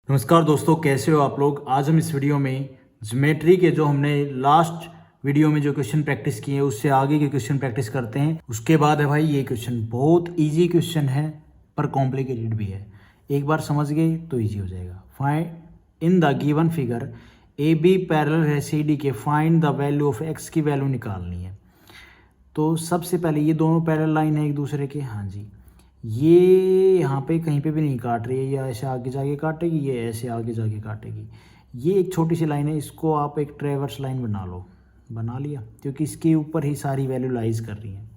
नमस्कार दोस्तों, कैसे हो आप लोग। आज हम इस वीडियो में ज्योमेट्री के जो हमने लास्ट वीडियो में जो क्वेश्चन प्रैक्टिस किए उससे आगे के क्वेश्चन प्रैक्टिस करते हैं। उसके बाद है भाई ये क्वेश्चन बहुत इजी क्वेश्चन है पर कॉम्प्लिकेटेड भी है। एक बार समझ गए तो इजी हो जाएगा। Find in the given figure A B parallel है सी डी के, find the value of X की वैल्यू निकालनी है। तो सबसे पहले ये दोनों पैरेलल लाइन है एक दूसरे के। हाँ जी, ये यहाँ पे कहीं पे भी नहीं काट रही है, ये ऐसे आगे जाके काटेगी, ये ऐसे आगे जाके काटेगी। ये एक छोटी सी लाइन है, इसको आप एक ट्रेवर्स लाइन बना लो। बना लिया, क्योंकि इसके ऊपर ही सारी वैल्यू लाइज कर रही हैं।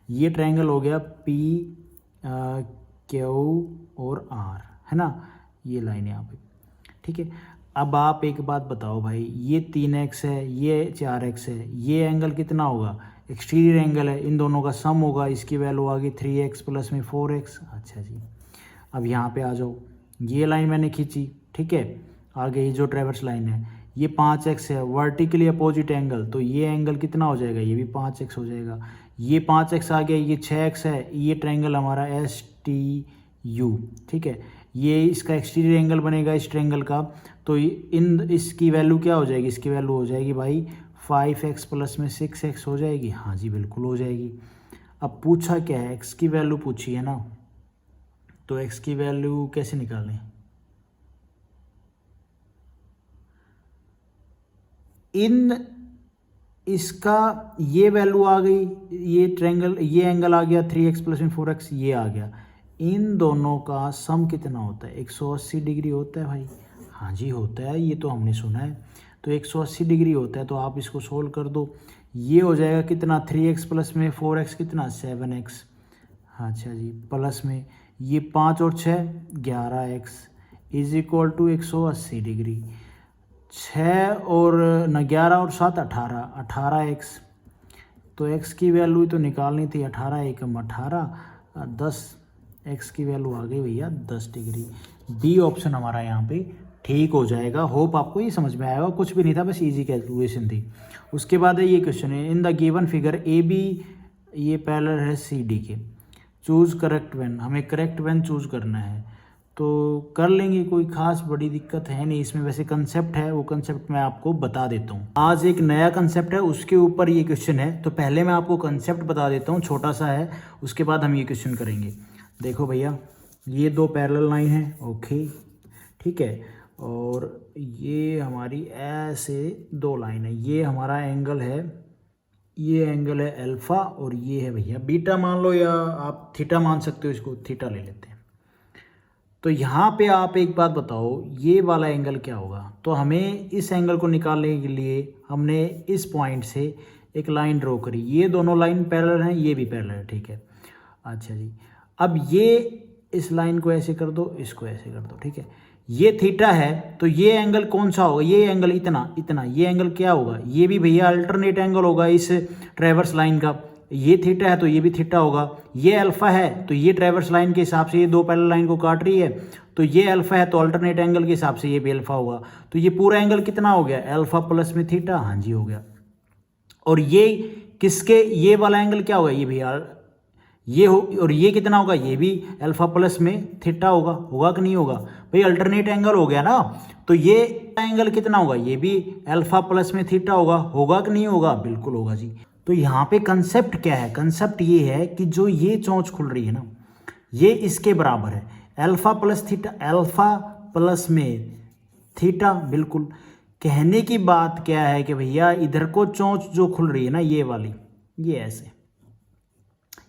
ये ट्रायंगल हो गया पी क्यू और आर, है ना। ये लाइन यहाँ पे, ठीक है। अब आप एक बात बताओ भाई, ये 3x है, ये 4x है, ये एंगल कितना होगा? एक्सटीरियर एंगल है, इन दोनों का सम होगा। इसकी वैल्यू आ गई 3x प्लस में 4x। अच्छा जी, अब यहाँ पे आ जाओ। ये लाइन मैंने खींची, ठीक है। आगे ये जो ट्रेवर्स लाइन है ये 5x है, वर्टिकली अपोजिट एंगल, तो ये एंगल कितना हो जाएगा? ये भी 5x हो जाएगा। ये 5x आ गया, ये 6x है। ये ट्रायंगल हमारा STU, ठीक है। ये इसका एक्सटीरियर एंगल बनेगा इस ट्रायंगल का। तो इसकी वैल्यू क्या हो जाएगी? इसकी वैल्यू हो जाएगी भाई 5x प्लस में 6x हो जाएगी। हाँ जी, बिल्कुल हो जाएगी। अब पूछा क्या है? x की वैल्यू पूछी है ना, तो x की वैल्यू कैसे निकालें? इसका ये वैल्यू आ गई, ये ट्रायंगल, ये एंगल आ गया 3x प्लस में 4x, ये आ गया। इन दोनों का सम कितना होता है? 180 डिग्री होता है भाई। हाँ जी होता है, ये तो हमने सुना है। तो 180 डिग्री होता है, तो आप इसको सोल्व कर दो। ये हो जाएगा कितना? 3x प्लस में 4x कितना? 7x। अच्छा जी, प्लस में ये 5 और 6 11x is equal to 180 degree. 6 और न 11 और 7 18x। तो x की वैल्यू तो निकालनी थी 18 एकम 18, 10x की वैल्यू आ गई भैया 10 डिग्री। डी ऑप्शन हमारा यहाँ पे ठीक हो जाएगा। होप आपको ये समझ में आएगा। कुछ भी नहीं था, बस इजी कैलकुलेशन थी। उसके बाद है ये क्वेश्चन है, in the given figure A B ये पैरेलल है सी डी के, चूज करेक्ट वन। हमें करेक्ट वन चूज करना है, तो कर लेंगे, कोई खास बड़ी दिक्कत है नहीं इसमें। वैसे कंसेप्ट है, वो कंसेप्ट मैं आपको बता देता हूँ। आज एक नया कंसेप्ट है, उसके ऊपर ये क्वेश्चन है। तो पहले मैं आपको कंसेप्ट बता देता हूँ, छोटा सा है, उसके बाद हम ये क्वेश्चन करेंगे। देखो भैया, ये दो पैरेलल लाइन है, ओके, ठीक है। और ये हमारी ऐसे दो लाइन है। ये हमारा एंगल है, ये एंगल है अल्फा, और ये है भैया बीटा मान लो, या आप थीटा मान सकते हो, इसको थीटा ले लेते हैं। तो यहाँ पे आप एक बात बताओ, ये वाला एंगल क्या होगा? तो हमें इस एंगल को निकालने के लिए हमने इस पॉइंट से एक लाइन ड्रॉ करी। ये दोनों लाइन पैरेलल हैं, ये भी पैरेलल है, ठीक है। अच्छा जी, अब ये इस लाइन को ऐसे कर दो, इसको ऐसे कर दो, ठीक है। ये थीटा है, तो ये एंगल कौन सा होगा? ये एंगल इतना इतना, ये एंगल क्या होगा? ये भी भैया अल्टरनेट एंगल होगा इस ट्रेवर्स लाइन का। ये थीटा है तो ये भी थीटा होगा। ये अल्फा है तो ये ट्रेवर्स लाइन के हिसाब से ये दो पैरेलल लाइन को काट रही है, तो ये अल्फा है तो अल्टरनेट एंगल के हिसाब से ये भी अल्फा होगा। तो ये पूरा एंगल कितना हो गया? अल्फा प्लस में थीटा। हाँ जी, हो गया। और ये किसके, ये वाला एंगल क्या होगा? ये भैया ये हो, और ये कितना होगा? ये भी अल्फा प्लस में थीटा होगा। होगा कि नहीं होगा भाई? अल्टरनेट एंगल हो गया ना। तो ये एंगल कितना होगा? ये भी अल्फा प्लस में थीटा होगा। होगा कि नहीं होगा? बिल्कुल होगा जी। तो यहाँ पे कंसेप्ट क्या है? कंसेप्ट ये है कि जो ये चोंच खुल रही है ना, ये इसके बराबर है, alpha plus theta, alpha plus में थीटा। बिल्कुल। कहने की बात क्या है कि भैया इधर को चोंच जो खुल रही है ना, ये वाली, ये ऐसे,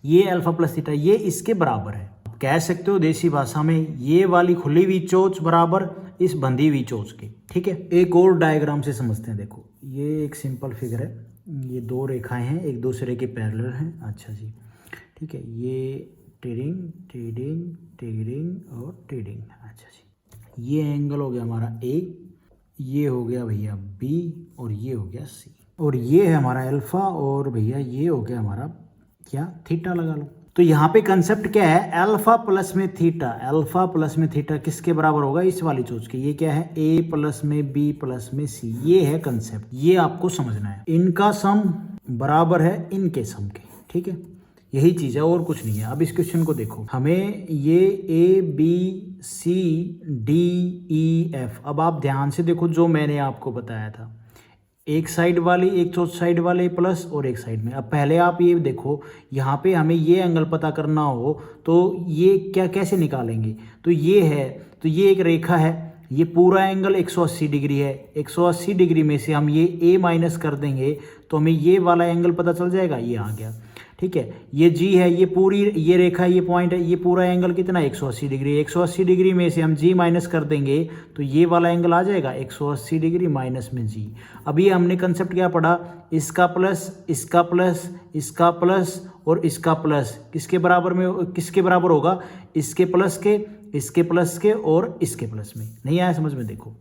ये अल्फा प्लस थीटा, ये इसके बराबर है। आप कह सकते हो देसी भाषा में, ये वाली खुली हुई चोंच बराबर इस बंधी हुई चोंच के, ठीक है। एक और डायग्राम से समझते हैं। देखो, ये एक सिंपल फिगर है, ये दो रेखाएं हैं एक दूसरे के पैरेलल हैं। अच्छा जी, ठीक है। ये टेडिंग टेडिंग टेडिंग और टेडिंग। अच्छा जी, ये एंगल हो गया हमारा ए, ये हो गया भैया बी, और ये हो गया सी, और ये है हमारा अल्फा, और भैया ये हो गया हमारा क्या? थीटा लगा लो। तो यहाँ पे कंसेप्ट क्या है? अल्फा प्लस में थीटा, अल्फा प्लस में थीटा किसके बराबर होगा? इस वाली चोंच के। ये क्या है? ए प्लस में बी प्लस में सी। ये है कंसेप्ट, ये आपको समझना है। इनका सम बराबर है इनके सम के, ठीक है। यही चीज़ है और कुछ नहीं है। अब इस क्वेश्चन को देखो, हमें ये A B C D E F, अब आप ध्यान से देखो जो मैंने आपको बताया था, एक साइड वाली, एक चौथ साइड वाले प्लस और एक साइड में। अब पहले आप ये देखो, यहाँ पे हमें ये एंगल पता करना हो तो ये क्या कैसे निकालेंगे, तो ये है, तो ये एक रेखा है, ये पूरा एंगल 180 डिग्री है, 180 डिग्री में से हम ये ए माइनस कर देंगे तो हमें ये वाला एंगल पता चल जाएगा, ये आ गया। ठीक है, ये जी है, ये पूरी ये रेखा, ये पॉइंट है, ये पूरा एंगल कितना 180 डिग्री, 180 डिग्री में से हम जी माइनस कर देंगे तो ये वाला एंगल आ जाएगा 180 डिग्री माइनस में जी। अब ये हमने कंसेप्ट क्या पढ़ा, इसका प्लस, इसका प्लस, इसका प्लस और इसका प्लस किसके बराबर में, किसके बराबर होगा, इसके प्लस के, इसके प्लस के और इसके प्लस में। नहीं आया समझ में, देखो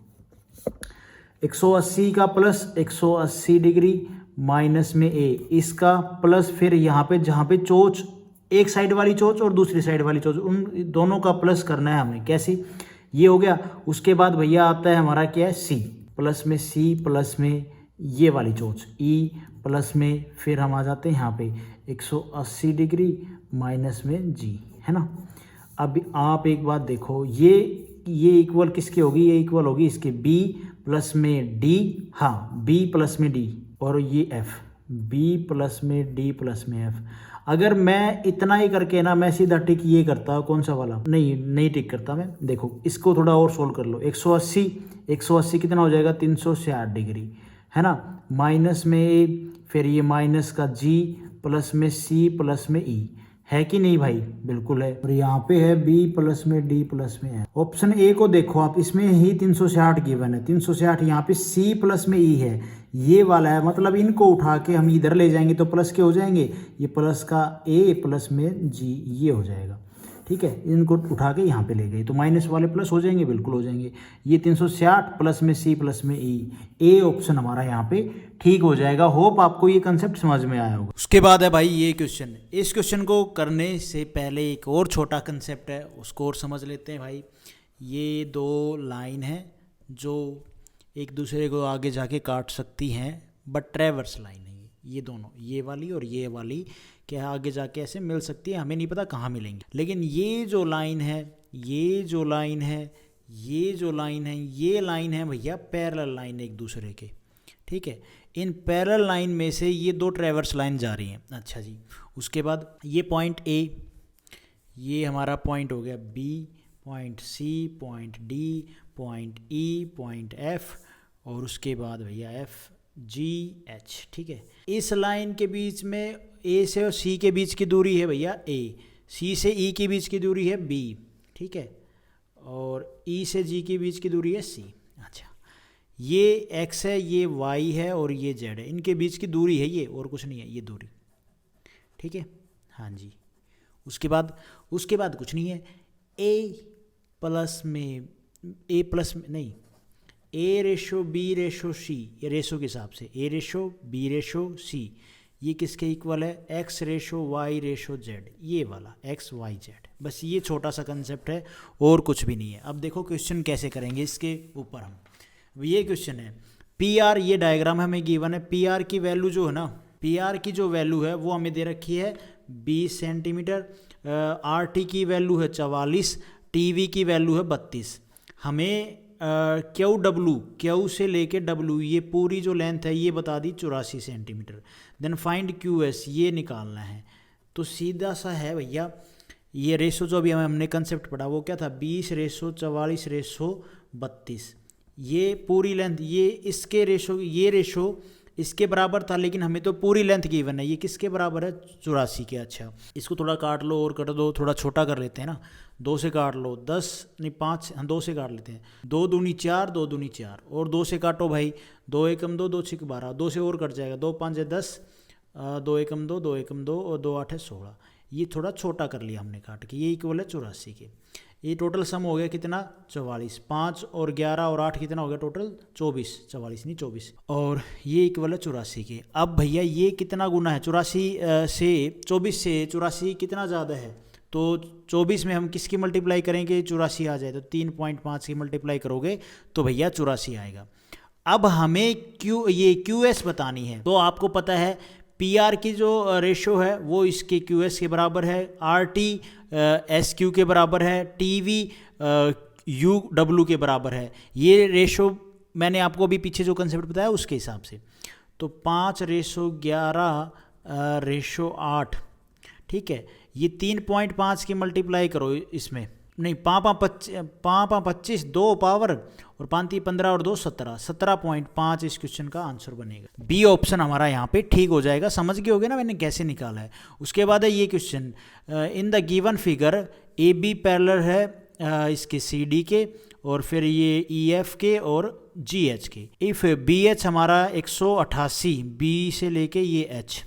180 का प्लस 180 डिग्री माइनस में ए, इसका प्लस, फिर यहाँ पे जहाँ पे चोच, एक साइड वाली चोच और दूसरी साइड वाली चोच, उन दोनों का प्लस करना है हमें। कैसे, ये हो गया। उसके बाद भैया आता है हमारा क्या है, सी, प्लस में सी, प्लस में ये वाली चोच ई, प्लस में फिर हम आ जाते हैं यहाँ पे 180 डिग्री माइनस में जी, है ना। अब आप एक बात देखो, ये इक्वल किसकी होगी, ये इक्वल होगी इसके बी प्लस में डी, हाँ बी प्लस में डी, और ये एफ, बी प्लस में डी प्लस में एफ। अगर मैं इतना ही करके ना, मैं सीधा टिक ये करता, कौन सा वाला, नहीं टिक करता मैं, देखो इसको थोड़ा और सोल्व कर लो। 180 कितना हो जाएगा, 360 डिग्री, है ना, माइनस में ए, फिर ये माइनस का जी, प्लस में सी, प्लस में ई, है कि नहीं भाई, बिल्कुल है। और यहाँ पे है बी प्लस में डी प्लस में है। ऑप्शन ए को देखो आप, इसमें ही 360 गिवन है, 360, यहाँ पे सी प्लस में ई है, ये वाला है, मतलब इनको उठा के हम इधर ले जाएंगे तो प्लस के हो जाएंगे, ये प्लस का ए प्लस में जी, ये हो जाएगा। ठीक है, इनको उठा के यहाँ पे ले गए तो माइनस वाले प्लस हो जाएंगे, बिल्कुल हो जाएंगे। ये 360 प्लस में सी प्लस में ई, ए ऑप्शन हमारा यहाँ पे ठीक हो जाएगा। होप आपको ये कंसेप्ट समझ में आया होगा। उसके बाद है भाई ये क्वेश्चन, इस क्वेश्चन को करने से पहले एक और छोटा कंसेप्ट है, उसको और समझ लेते हैं भाई। ये दो लाइन है जो एक दूसरे को आगे जाके काट सकती हैं, बट ट्रेवर्स लाइन है ये दोनों, ये वाली और ये वाली, क्या आगे जाके ऐसे मिल सकती है, हमें नहीं पता कहाँ मिलेंगे। लेकिन ये जो लाइन है, ये जो लाइन है, ये जो लाइन है, ये लाइन है भैया पैरेलल लाइन एक दूसरे के। ठीक है, इन पैरेलल लाइन में से ये दो ट्रेवर्स लाइन जा रही हैं। अच्छा जी, उसके बाद ये पॉइंट ए, ये हमारा पॉइंट हो गया B, point C, point D, point E, point F, और उसके बाद भैया एफ जी एच। ठीक है, इस लाइन के बीच में ए से और सी के बीच की दूरी है भैया ए, सी से ई के बीच की दूरी है बी, ठीक है, और ई से जी के बीच की दूरी है सी। अच्छा, ये एक्स है, ये वाई है और ये जेड है, इनके बीच की दूरी है ये, और कुछ नहीं है ये दूरी। ठीक है, हाँ जी। उसके बाद कुछ नहीं है, ए प्लस में नहीं, A ratio B ratio C, ये रेशो के हिसाब से A ratio B ratio C, ये किसके इक्वल है, X ratio Y ratio Z, ये वाला एक्स वाई जेड। बस ये छोटा सा कंसेप्ट है और कुछ भी नहीं है। अब देखो क्वेश्चन कैसे करेंगे इसके ऊपर हम। ये क्वेश्चन है पी आर, ये डायग्राम हमें गिवन है। पी आर की वैल्यू जो है ना, पी आर की जो वैल्यू है वो हमें दे रखी है 20 सेंटीमीटर, आर टी की वैल्यू है 44, टी वी की वैल्यू है 32। हमें क्यू से लेके डब्ल्यू, ये पूरी जो लेंथ है ये बता दी 84 centimetre. Then find Q S, ये निकालना है। तो सीधा सा है भैया, ये रेशो जो अभी हमने कंसेप्ट पढ़ा वो क्या था, 20 रेशो 44 रेशो 32, ये पूरी लेंथ, ये इसके रेशो, ये रेशो इसके बराबर था, लेकिन हमें तो पूरी लेंथ गिवन है, ये किसके बराबर है, 84 के। अच्छा, इसको थोड़ा काट लो और कर दो, थोड़ा छोटा कर लेते हैं ना, 2 से काट लो, 10 नहीं 5, हाँ 2 से काट लेते हैं, 2 दूनी 4, 2 दूनी 4, और 2 से काटो भाई, 2 एकम 2, 2 छिक 12, 2 से और कट जाएगा, 2 5 10, 2 एकम 2, 2 एकम 2 और 2 8 है 16। ये थोड़ा छोटा कर लिया हमने काट के, ये इक्वल है 84 के। ये टोटल सम हो गया कितना, 44, 5 और 11 और 8 कितना हो गया टोटल, 24, 44 नहीं 24, और ये इक्वल है 84 के। अब भैया ये कितना गुना है, 84 से 24 से 84 कितना ज़्यादा है, तो 24 में हम किसकी मल्टीप्लाई करेंगे, 84 आ जाए, तो 3.5 की मल्टीप्लाई करोगे तो भैया 84 आएगा। अब हमें क्यू एस बतानी है, तो आपको पता है PR की जो रेशो है वो इसके QS के बराबर है, RT SQ के बराबर है, TV UW के बराबर है। ये रेशो मैंने आपको अभी पीछे जो कंसेप्ट बताया उसके हिसाब से। तो 5:11:8, ठीक है। ये 3.5 की मल्टीप्लाई करो इसमें, नहीं 5×5 = 2 पावर और 5×3 = 15 और 2 17, 17.5 इस क्वेश्चन का आंसर बनेगा। बी ऑप्शन हमारा यहाँ पे ठीक हो जाएगा। समझ गए होगे ना मैंने कैसे निकाला है। उसके बाद है ये question, in the given figure AB parallel है इसके CD के, और फिर ये EF के और GH के। इफ़ BH हमारा 188, B से लेके ये H,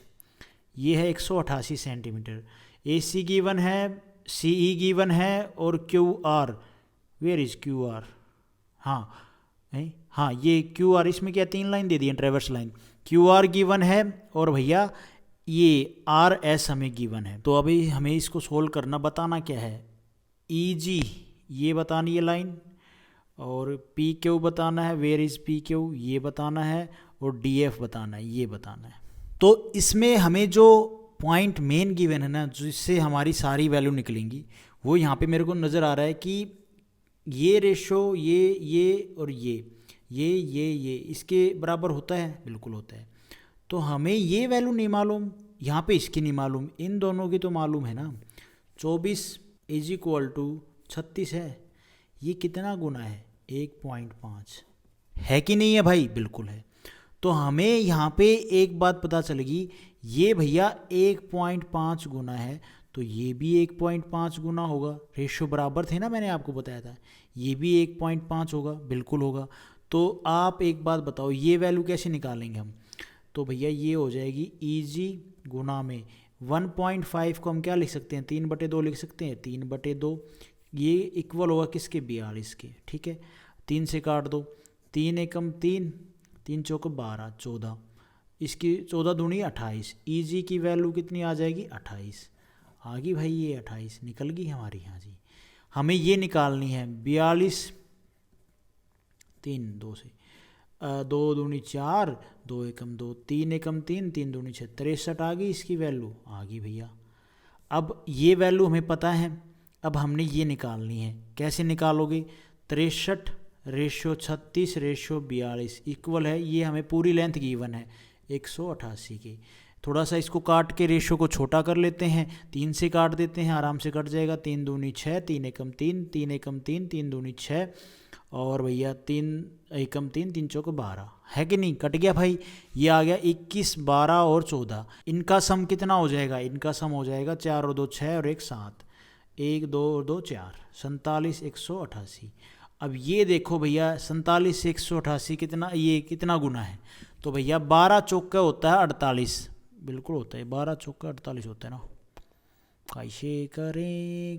ये है 188 सेंटीमीटर। AC गिवन है, CE गिवन है, और QR, वेयर इज QR, हाँ ये QR, इसमें क्या 3 लाइन दे दी है, ट्रेवर्स लाइन। QR गिवन है, और भैया ये RS हमें गिवन है। तो अभी हमें इसको सोल्व करना, बताना क्या है, EG ये बतानी है लाइन, और PQ बताना है, वेयर इज PQ ये बताना है, और DF बताना है, ये बताना है। तो इसमें हमें जो पॉइंट मेन गिवन है ना, जिससे हमारी सारी वैल्यू निकलेंगी, वो यहाँ पे मेरे को नज़र आ रहा है कि ये रेशो ये और ये इसके बराबर होता है, बिल्कुल होता है। तो हमें ये वैल्यू नहीं मालूम, यहाँ पे इसकी नहीं मालूम, इन दोनों की तो मालूम है ना। 24 = 36 है, ये कितना गुना है, 1.5 है कि नहीं है भाई, बिल्कुल है। तो हमें यहाँ पे एक बात पता चलेगी, ये भैया 1.5 गुना है, तो ये भी 1.5 गुना होगा। रेशो बराबर थे ना, मैंने आपको बताया था, ये भी 1.5 होगा, बिल्कुल होगा। तो आप एक बात बताओ, ये वैल्यू कैसे निकालेंगे हम। तो भैया ये हो जाएगी EG गुना में 1.5 को हम क्या लिख सकते हैं, 3/2 लिख सकते हैं, 3/2 ये इक्वल होगा किसके, 42 के, ठीक है। 3 से काट दो, 3 एकम 3, 3 चौक 12, 14, इसकी 14 दूनी 28। EG की वैल्यू कितनी आ जाएगी, 28 आ गई भाई, ये 28 निकल गई हमारी। यहाँ जी हमें ये निकालनी है 42, 3 2 से 2 दूनी 4, 2 एकम 2, 3 एकम 3, 3 दूनी 6, 63 आ गई इसकी वैल्यू, आ गई भैया। अब ये वैल्यू हमें पता है, अब हमने ये निकालनी है। कैसे निकालोगे, 63:36:42 इक्वल है, ये हमें पूरी लेंथ गिवन है 188 की। थोड़ा सा इसको काट के रेशो को छोटा कर लेते हैं, 3 से काट देते हैं, आराम से कट जाएगा। 3 दूनी 6, 3 एकम 3, 3 एकम 3, 3 दूनी 6, और भैया 3 एकम 3, 3 चौक 12, है कि नहीं, कट गया भाई। ये आ गया 21, 12 और 14, इनका सम कितना हो जाएगा, इनका सम हो जाएगा 4 और 2 6 और 1 7, 1 2 और 2 4, 47 188। अब ये देखो भैया 47 से 188 कितना, ये कितना गुना है, तो भैया 12 चौका होता है 48, बिल्कुल होता है 12 चौका 48 होता है ना। कैसे करें,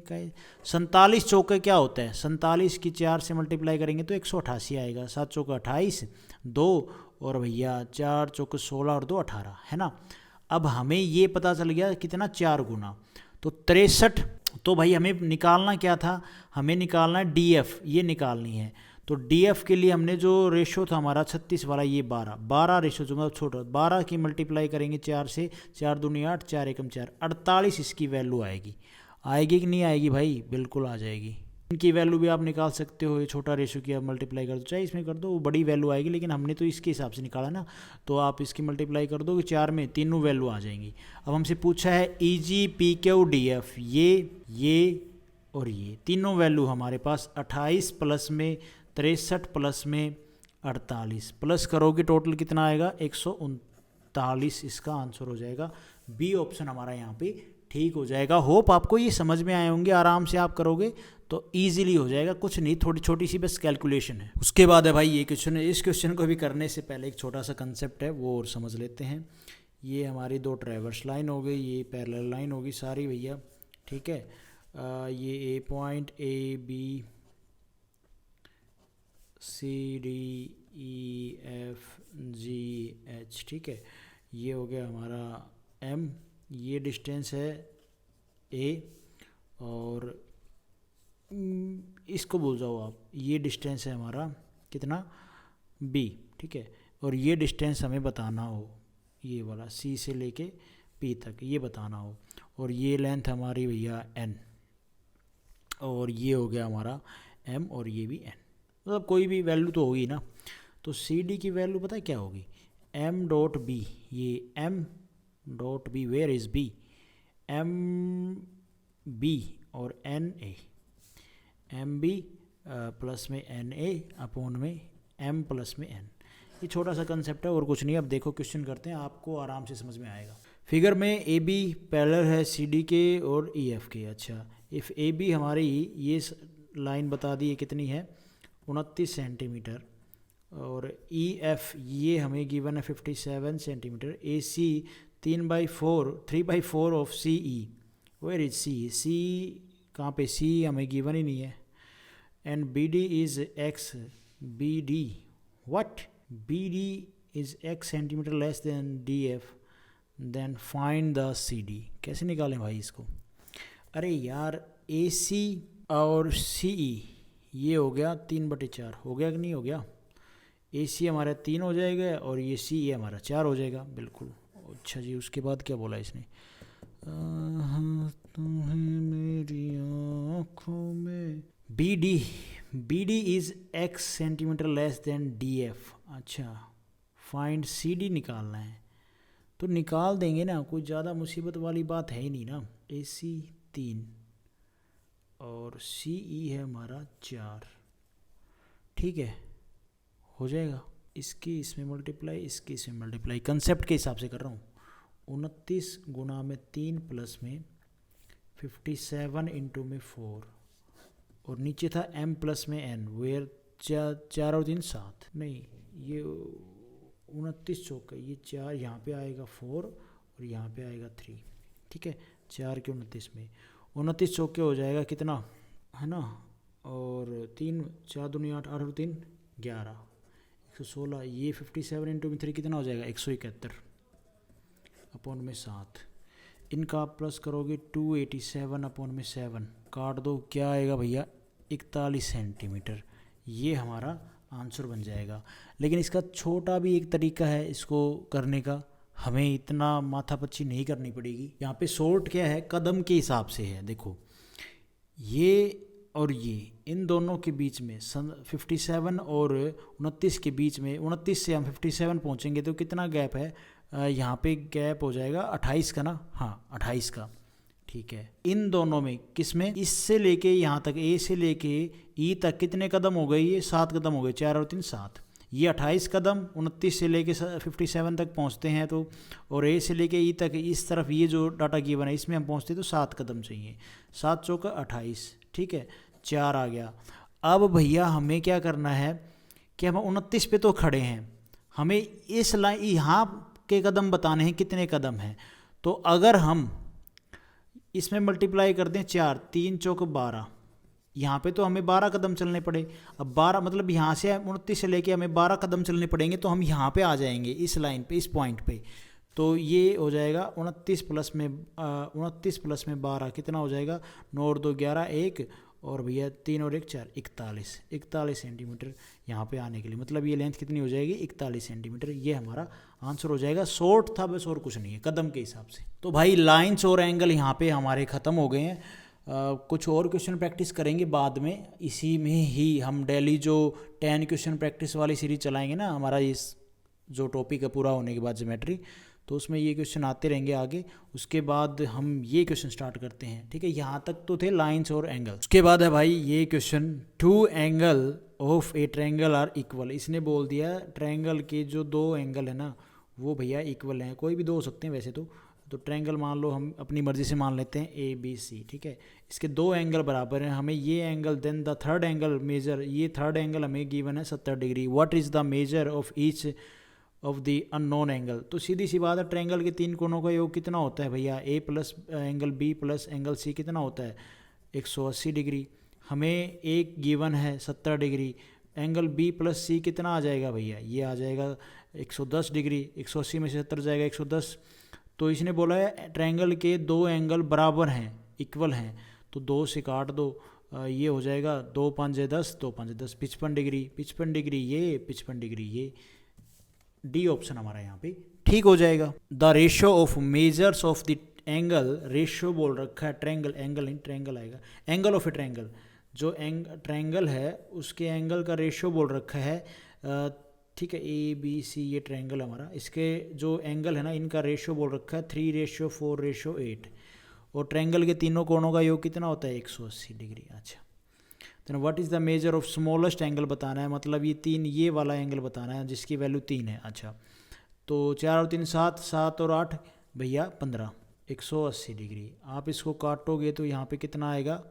47 चौके क्या होता है, 47 की 4 से मल्टीप्लाई करेंगे तो 188 आएगा। 7 चौका 28, 2 और भैया 4 चौके 16 और 2 18, है ना। अब हमें ये पता चल गया कितना, 4 गुना, तो 63। तो भाई हमें निकालना क्या था, हमें निकालना है DF, ये निकालनी है। तो DF के लिए हमने जो रेशो था हमारा 36 वाला, ये 12 रेशो जो मतलब छोटा, 12 की मल्टीप्लाई करेंगे 4 से, 4 दूनी 8, 4 एकम 4, 48 इसकी वैल्यू आएगी। आएगी कि नहीं आएगी भाई, बिल्कुल आ जाएगी। इनकी वैल्यू भी आप निकाल सकते हो, ये छोटा रेशो की आप मल्टीप्लाई कर दो, चाहे इसमें कर दो, वो बड़ी वैल्यू आएगी, लेकिन हमने तो इसके हिसाब से निकाला ना, तो आप इसकी मल्टीप्लाई कर दो कि 4 में तीनों वैल्यू आ जाएंगी। अब हमसे पूछा है EG PQ DF, ये और ये तीनों वैल्यू हमारे पास 28 प्लस में 63 प्लस में 48, प्लस करोगे टोटल कितना आएगा, 139 इसका आंसर हो जाएगा। बी ऑप्शन हमारा यहाँ पे ठीक हो जाएगा। होप आपको ये समझ में आए होंगे, आराम से आप करोगे तो इजीली हो जाएगा, कुछ नहीं, थोड़ी छोटी सी बस कैलकुलेशन है। उसके बाद है भाई ये क्वेश्चन है, इस क्वेश्चन को भी करने से पहले एक छोटा सा कंसेप्ट है वो और समझ लेते हैं। ये हमारी 2 ट्रैवर्स लाइन हो गई, ये पैरेलल लाइन होगी सारी भैया, ठीक है। ये A point, AB CD E F G H, ठीक है। ये हो गया हमारा M, ये डिस्टेंस है A, और इसको भूल जाओ आप, ये डिस्टेंस है हमारा कितना B, ठीक है। और ये डिस्टेंस हमें बताना हो, ये वाला सी से लेके पी तक ये बताना हो, और ये लेंथ हमारी भैया एन, और ये हो गया हमारा एम, और ये भी एन, मतलब कोई भी वैल्यू तो होगी ना। तो सी डी की वैल्यू पता है क्या होगी, एम डॉट बी, ये M dot B, where is B, M B और N A, M B plus में एन ए अपॉन में एम प्लस में एन। ये छोटा सा कंसेप्ट है और कुछ नहीं। अब देखो क्वेश्चन करते हैं, आपको आराम से समझ में आएगा। फिगर में ए बी पैरेलल है सी डी के और ई एफ के। अच्छा, इफ़ ए बी हमारी ये लाइन बता दी है कितनी है 29 सेंटीमीटर, और ई एफ ये हमें गिवन है 57 centimetre, A C 3/4 of C E, where is C, C कहाँ पे, सी हमें गिवन ही नहीं है, and B D is X, B D what, B D is X centimetre less than D F, then find the C D. कैसे निकालें भाई इसको, अरे यार ए सी और सी ई ये हो गया 3/4, हो गया कि नहीं हो गया, ए सी हमारा 3 हो जाएगा और ये सी ए हमारा 4 हो जाएगा, बिल्कुल। अच्छा जी, उसके बाद क्या बोला इसने, तुम्हें मेरी आँखों में, B D is X centimetre less than D F. अच्छा, फाइंड सी डी निकालना है, तो निकाल देंगे ना, कोई ज़्यादा मुसीबत वाली बात है ही नहीं ना। ए सी 3 और सी ई है हमारा 4, ठीक है, हो जाएगा। इसकी इसमें मल्टीप्लाई, इसकी इसमें मल्टीप्लाई, कंसेप्ट के हिसाब से कर रहा हूँ। 29 गुना में 3 प्लस में 57 इंटू में 4, और नीचे था m प्लस में n, वेयर 4 और 3 7, नहीं ये 29 चौका, ये 4 यहाँ पे आएगा 4 और यहाँ पे आएगा 3, ठीक है, 4 के 29 में 29 चौके हो जाएगा कितना है ना, और 3 4 दूनी 8, 8 और 3 11, 116, ये 57 इंटू में 3 कितना हो जाएगा 171 अपॉन में 7, इनका आप प्लस करोगे 287 अपॉन में 7, काट दो, क्या आएगा भैया 41 सेंटीमीटर, ये हमारा आंसर बन जाएगा। लेकिन इसका छोटा भी एक तरीका है इसको करने का, हमें इतना माथापच्ची नहीं करनी पड़ेगी। यहाँ पे शॉर्ट क्या है, कदम के हिसाब से है। देखो ये और ये, इन दोनों के बीच में 57 और 29 के बीच में, 29 से हम 57 पहुँचेंगे तो कितना गैप है, यहाँ पे गैप हो जाएगा 28 का ना, हाँ 28 का, ठीक है। इन दोनों में किसमें, इससे लेके यहाँ तक, ए से लेके ई तक कितने कदम हो गए, ये 7 कदम हो गए, 4 और 3 7, ये 28 कदम 29 से लेके 57 तक पहुँचते हैं तो, और ए से लेके ई तक इस तरफ ये जो डाटा गिवन है इसमें हम पहुँचते तो 7 कदम चाहिए, 7 चौका 28, ठीक है, 4 आ गया। अब भैया हमें क्या करना है कि हम 29 पे तो खड़े हैं, हमें इस लाइन यहाँ के कदम बताने हैं कितने कदम हैं। तो अगर हम इसमें मल्टीप्लाई कर दें 4, 3 चौक 12, यहाँ पे तो हमें 12 कदम चलने पड़े। अब 12 मतलब यहाँ से 29 से लेके हमें 12 कदम चलने पड़ेंगे, तो हम यहाँ पे आ जाएंगे इस लाइन पे, इस पॉइंट पे। तो ये हो जाएगा 29 प्लस में 12 कितना हो जाएगा, 9 और 2 11, 1 और भैया 3 और 1 4, 41 सेंटीमीटर यहाँ पे आने के लिए, मतलब ये लेंथ कितनी हो जाएगी 41 सेंटीमीटर। ये हमारा आंसर हो जाएगा। शॉर्ट था बस, और कुछ नहीं है, कदम के हिसाब से। तो भाई लाइंस और एंगल यहाँ पे हमारे ख़त्म हो गए हैं। कुछ और क्वेश्चन प्रैक्टिस करेंगे बाद में, इसी में ही हम डेली जो 10 क्वेश्चन प्रैक्टिस वाली सीरीज चलाएंगे ना, हमारा इस जो टॉपिक है पूरा होने के बाद ज्योमेट्री, तो उसमें ये क्वेश्चन आते रहेंगे आगे। उसके बाद हम ये क्वेश्चन स्टार्ट करते हैं, ठीक है। यहाँ तक तो थे लाइंस और एंगल। उसके बाद है भाई ये question, 2 angle of a triangle are equal. इसने बोल दिया ट्रायंगल के जो 2 एंगल है ना वो भैया इक्वल हैं, कोई भी 2 हो सकते हैं वैसे तो ट्रायंगल मान लो, हम अपनी मर्जी से मान लेते हैं ए बी सी, ठीक है। इसके 2 एंगल बराबर हैं, हमें ये angle, then the third angle measure, ये थर्ड एंगल हमें गिवन है 70 डिग्री। What is the measure of each of the unknown angle. तो सीधी सी बात है, ट्रायंगल के 3 कोनों का योग कितना होता है भैया, A plus angle B plus angle C कितना होता है 180 डिग्री। हमें एक गिवन है 70 डिग्री, एंगल बी प्लस सी कितना आ जाएगा भैया, ये आ जाएगा 110 डिग्री। 180 में से 70 जाएगा 110। तो इसने बोला है ट्रायंगल के 2 एंगल बराबर हैं, इक्वल हैं, तो 2 से काट दो, ये हो जाएगा 2 5 10, 2 5 10, 55 डिग्री, 55 डिग्री ये, 55 डिग्री ये। डी ऑप्शन हमारा यहाँ पे ठीक हो जाएगा। The ratio of measures of the angle, ratio बोल रखा है, ट्रायंगल, एंगल नहीं ट्रायंगल आएगा, एंगल ऑफ ए ट्रायंगल, जो ट्रायंगल है उसके एंगल का रेशियो बोल रखा है, ठीक है, ए बी सी ये ट्रायंगल हमारा, इसके जो एंगल है ना इनका रेशियो बोल रखा है 3:4:8, और ट्रायंगल के तीनों कोणों का योग कितना होता है 180 डिग्री। अच्छा, तो what is the measure of smallest angle बताना है, मतलब ये 3 ये वाला एंगल बताना है जिसकी वैल्यू 3 है। अच्छा, तो 4 और 3 7, 7 और 8 भैया 15, 180 डिग्री। आप इसको काटोगे तो यहाँ पे कितना आएगा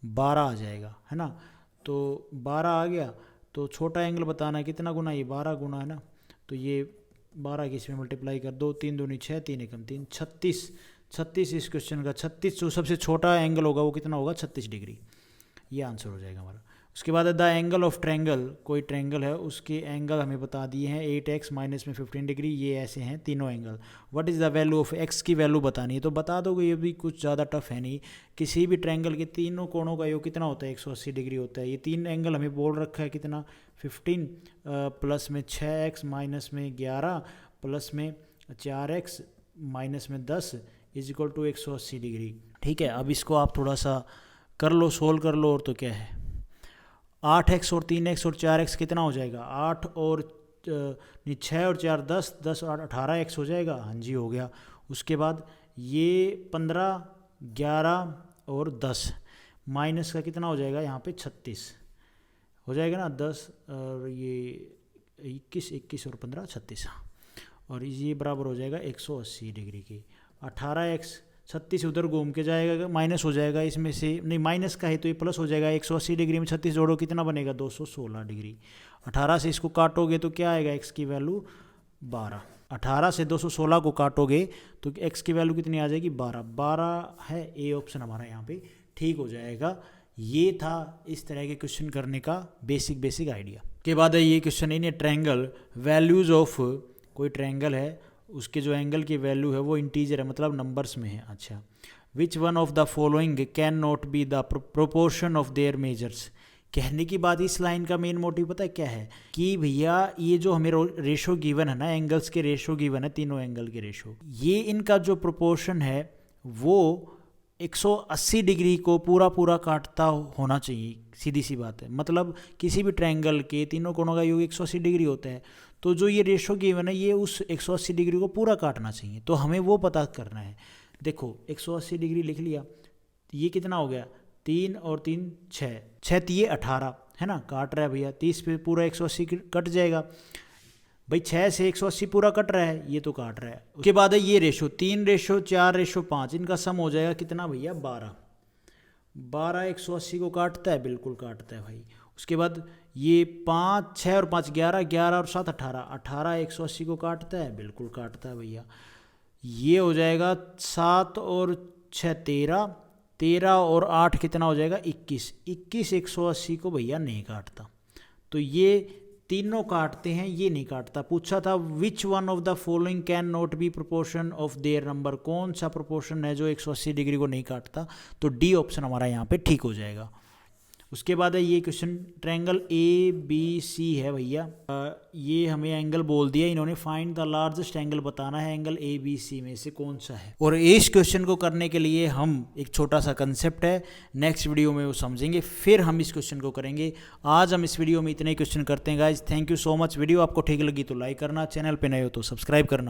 12 आ जाएगा, है ना। तो 12 आ गया, तो छोटा एंगल बताना है कितना गुना, ये 12 गुना है ना, तो ये 12 की इसमें मल्टीप्लाई कर दो, 3 दूनी 6, 3 एकम 3, 36 इस क्वेश्चन का 36, जो सबसे छोटा एंगल होगा वो कितना होगा 36 डिग्री, ये आंसर हो जाएगा हमारा। उसके बाद द एंगल ऑफ ट्रायंगल, कोई ट्रायंगल है उसके एंगल हमें बता दिए हैं 8x माइनस में 15 डिग्री, ये ऐसे हैं तीनों angle. What is the value of x की वैल्यू बतानी है, तो बता दोगे, ये भी कुछ ज़्यादा टफ है नहीं। किसी भी ट्रायंगल के तीनों कोणों का योग कितना होता है 180 डिग्री होता है। ये 3 एंगल हमें बोल रखा है कितना 15 प्लस में 6x माइनस में 11 प्लस में 4x माइनस में 10 इज इक्वल टू 180 डिग्री। ठीक है, अब इसको आप थोड़ा सा कर लो, सोल्व कर लो, और तो क्या है 8x और 3x और 4x कितना हो जाएगा 8 और 6 और 4 10, 10 और 18x हो जाएगा। हाँ जी हो गया। उसके बाद ये 15, 11 और 10 माइनस का कितना हो जाएगा यहाँ पे 36 हो जाएगा ना, 10 और ये 21 और 15 36, और ये बराबर हो जाएगा 180 डिग्री की। 18x 36 उधर घूम के जाएगा, माइनस हो जाएगा इसमें से, नहीं माइनस का है तो ये प्लस हो जाएगा। 180 डिग्री में 36 जोड़ो कितना बनेगा 216 डिग्री। 18 से इसको काटोगे तो क्या आएगा x की वैल्यू 12। 18 से 216 को काटोगे तो x की वैल्यू कितनी आ जाएगी 12 है। ए ऑप्शन हमारा यहाँ पे ठीक हो जाएगा। ये था इस तरह के क्वेश्चन करने का बेसिक आइडिया। के बाद है ये question in A triangle values of, कोई ट्रायंगल है उसके जो एंगल की वैल्यू है वो इंटीजर है, मतलब नंबर्स में है। अच्छा, which one of the following can not be the proportion of their measures. कहने की बात इस लाइन का मेन मोटिव पता है क्या है कि भैया ये जो हमें रेशो गिवन है ना, एंगल्स के रेशो गिवन है, तीनों एंगल के रेशो, ये इनका जो प्रोपोर्शन है वो 180 डिग्री को पूरा काटता होना चाहिए। सीधी सी बात है, मतलब किसी भी ट्रायंगल के तीनों कोणों का योग 180 डिग्री होता है, तो जो ये रेशो गिवन है ये उस 180 डिग्री को पूरा काटना चाहिए। तो हमें वो पता करना है। देखो 180 डिग्री लिख लिया, ये कितना हो गया 3 और 3 6, 6 3 18 है ना, काट रहा है भैया 30 पे पूरा 180 कट जाएगा भाई, 6 से 180 पूरा कट रहा है, ये तो काट रहा है। उसके बाद है ये रेशो 3:4:5, इनका सम हो जाएगा कितना भैया 12 180 को काटता है, बिल्कुल काटता है भाई। उसके बाद ये 5 6 और 5 11, 11 और 7 18 180 को काटता है, बिल्कुल काटता है भैया। ये हो जाएगा 7 और 6 13, 13 और 8 कितना हो जाएगा 21 180 को भैया नहीं काटता। तो ये तीनों काटते हैं, ये नहीं काटता। पूछा था which one of the following can not be proportion of their number, कौन सा प्रोपोर्शन है जो 180 डिग्री को नहीं काटता, तो डी ऑप्शन हमारा यहाँ पे ठीक हो जाएगा। उसके बाद है ये question triangle A B C है भैया, ये हमें एंगल बोल दिया इन्होंने, फाइंड द लार्जेस्ट एंगल बताना है एंगल ए बी सी में से कौन सा है। और इस क्वेश्चन को करने के लिए हम एक छोटा सा कंसेप्ट है, नेक्स्ट वीडियो में वो समझेंगे, फिर हम इस क्वेश्चन को करेंगे। आज हम इस वीडियो में इतने क्वेश्चन करते हैं guys. Thank you so much. Video आपको ठीक लगी तो लाइक करना, चैनल पे नए हो तो सब्सक्राइब करना।